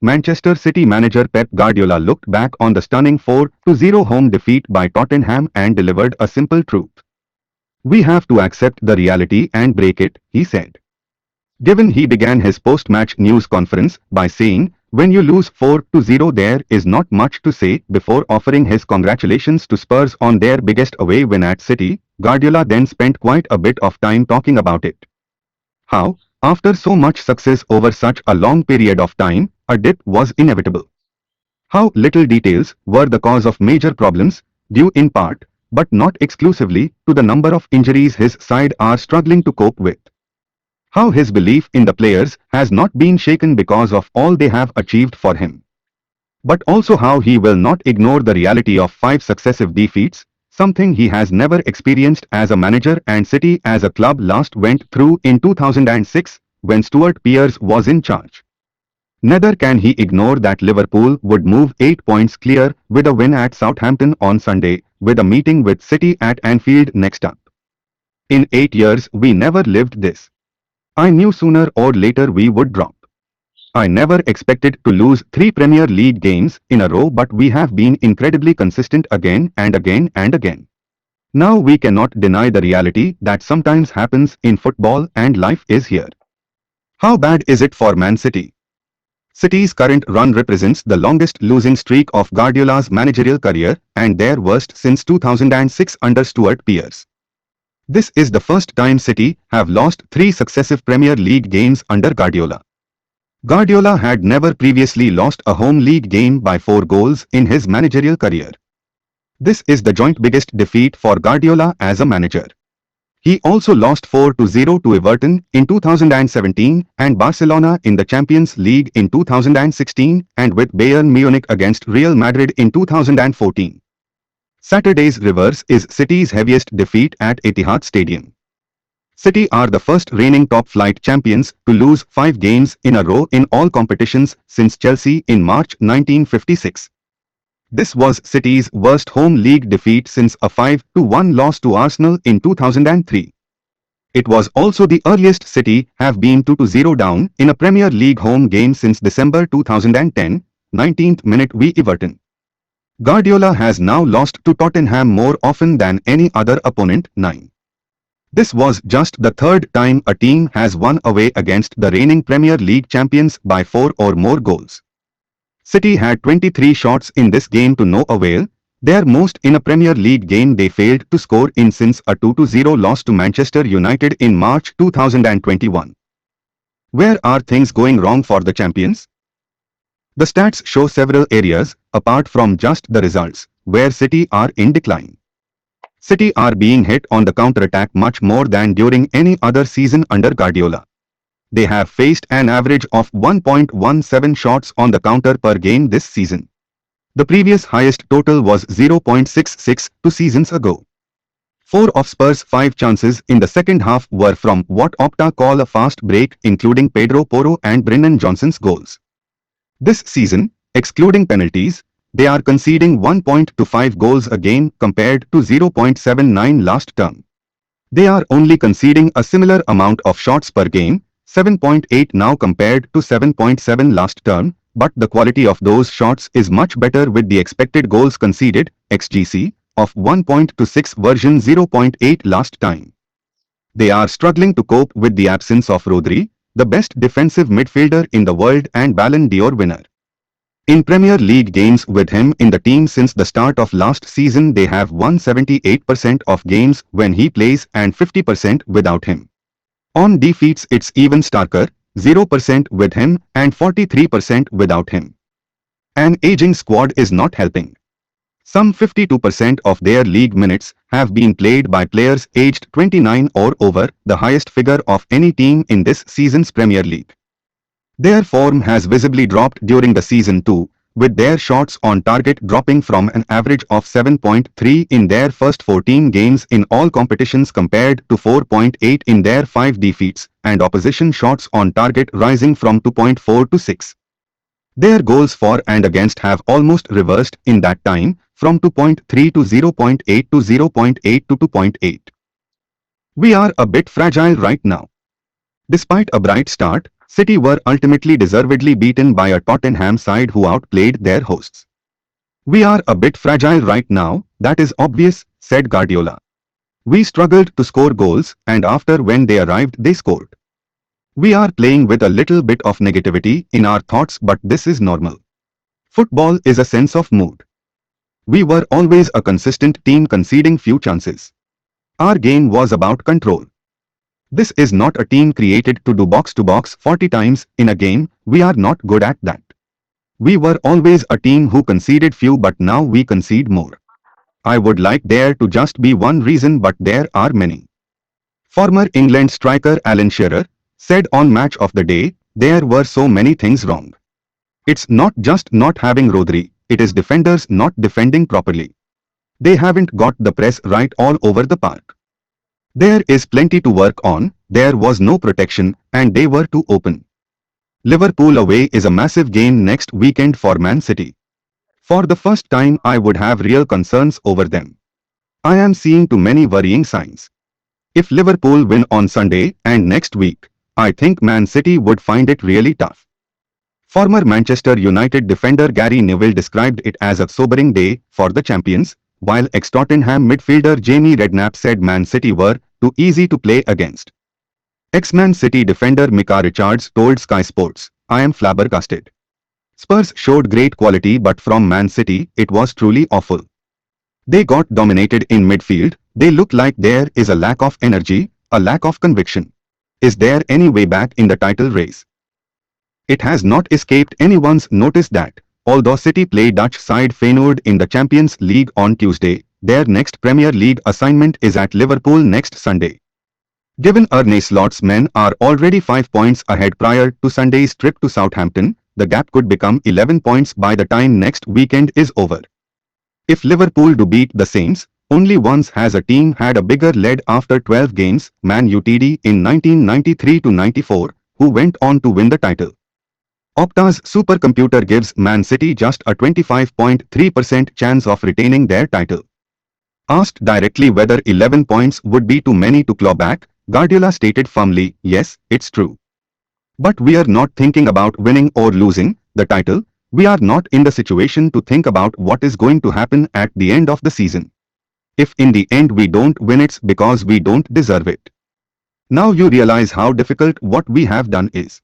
Manchester City manager Pep Guardiola looked back on the stunning 4-0 home defeat by Tottenham and delivered a simple truth. "We have to accept the reality and break it," he said. Given he began his post-match news conference by saying, "When you lose 4-0 there is not much to say," before offering his congratulations to Spurs on their biggest away win at City, Guardiola then spent quite a bit of time talking about it. How, after so much success over such a long period of time, a dip was inevitable. How little details were the cause of major problems, due in part, but not exclusively, to the number of injuries his side are struggling to cope with. How his belief in the players has not been shaken because of all they have achieved for him. But also how he will not ignore the reality of 5 successive defeats, something he has never experienced as a manager and City as a club last went through in 2006 when Stuart Pearce was in charge. Neither can he ignore that Liverpool would move 8 points clear with a win at Southampton on Sunday, with a meeting with City at Anfield next up. "In 8 years we never lived this. I knew sooner or later we would drop. I never expected to lose 3 Premier League games in a row, but we have been incredibly consistent again and again and again. Now we cannot deny the reality that sometimes happens in football and life is here." How bad is it for Man City? City's current run represents the longest losing streak of Guardiola's managerial career and their worst since 2006 under Stuart Pearce. This is the first time City have lost 3 successive Premier League games under Guardiola. Guardiola had never previously lost a home league game by 4 goals in his managerial career. This is the joint biggest defeat for Guardiola as a manager. He also lost 4-0 to Everton in 2017 and Barcelona in the Champions League in 2016 and with Bayern Munich against Real Madrid in 2014. Saturday's reverse is City's heaviest defeat at Etihad Stadium. City are the first reigning top-flight champions to lose 5 games in a row in all competitions since Chelsea in March 1956. This was City's worst home league defeat since a 5-1 loss to Arsenal in 2003. It was also the earliest City have been 2-0 down in a Premier League home game since December 2010, 19th minute v Everton. Guardiola has now lost to Tottenham more often than any other opponent, 9. This was just the 3rd time a team has won away against the reigning Premier League champions by 4 or more goals. City had 23 shots in this game to no avail, their most in a Premier League game they failed to score in since a 2-0 loss to Manchester United in March 2021. Where are things going wrong for the champions? The stats show several areas, apart from just the results, where City are in decline. City are being hit on the counter-attack much more than during any other season under Guardiola. They have faced an average of 1.17 shots on the counter per game this season. The previous highest total was 0.66 2 seasons ago. 4 of Spurs' 5 chances in the second half were from what Opta call a fast break, including Pedro Porro and Brennan Johnson's goals. This season, excluding penalties, they are conceding 1.25 goals a game compared to 0.79 last term. They are only conceding a similar amount of shots per game, 7.8 now compared to 7.7 last term, but the quality of those shots is much better with the expected goals conceded, XGC, of 1.26 version 0.8 last time. They are struggling to cope with the absence of Rodri, the best defensive midfielder in the world and Ballon d'Or winner. In Premier League games with him in the team since the start of last season, they have won 78% of games when he plays and 50% without him. On defeats it's even starker, 0% with him and 43% without him. An aging squad is not helping. Some 52% of their league minutes have been played by players aged 29 or over, the highest figure of any team in this season's Premier League. Their form has visibly dropped during the season too, with their shots on target dropping from an average of 7.3 in their first 14 games in all competitions compared to 4.8 in their 5 defeats, and opposition shots on target rising from 2.4 to 6. Their goals for and against have almost reversed in that time, from 2.3 to 0.8 to 0.8 to 2.8. We are a bit fragile right now. Despite a bright start, City were ultimately deservedly beaten by a Tottenham side who outplayed their hosts. We are a bit fragile right now, that is obvious, said Guardiola. We struggled to score goals, and after when they arrived they scored. We are playing with a little bit of negativity in our thoughts, but this is normal. Football is a sense of mood. We were always a consistent team conceding few chances. Our game was about control. This is not a team created to do box to box 40 times in a game, we are not good at that. We were always a team who conceded few, but now we concede more. I would like there to just be one reason, but there are many. Former England striker Alan Shearer said on Match of the Day, there were so many things wrong. It's not just not having Rodri, it is defenders not defending properly. They haven't got the press right all over the park. There is plenty to work on, there was no protection, and they were too open. Liverpool away is a massive game next weekend for Man City. For the first time I would have real concerns over them. I am seeing too many worrying signs. If Liverpool win on Sunday and next week, I think Man City would find it really tough. Former Manchester United defender Gary Neville described it as a sobering day for the champions, while ex-Tottenham midfielder Jamie Redknapp said Man City were too easy to play against. Ex-Man City defender Micah Richards told Sky Sports, I am flabbergasted. Spurs showed great quality, but from Man City it was truly awful. They got dominated in midfield, they look like there is a lack of energy, a lack of conviction. Is there any way back in the title race? It has not escaped anyone's notice that, although City play Dutch side Feyenoord in the Champions League on Tuesday, their next Premier League assignment is at Liverpool next Sunday. Given Arne Slot's men are already 5 points ahead prior to Sunday's trip to Southampton, the gap could become 11 points by the time next weekend is over. If Liverpool do beat the Saints, only once has a team had a bigger lead after 12 games, Man Utd in 1993-94, who went on to win the title. Opta's supercomputer gives Man City just a 25.3% chance of retaining their title. Asked directly whether 11 points would be too many to claw back, Guardiola stated firmly, yes, it's true. But we are not thinking about winning or losing the title, we are not in the situation to think about what is going to happen at the end of the season. If in the end we don't win, it's because we don't deserve it. Now you realize how difficult what we have done is.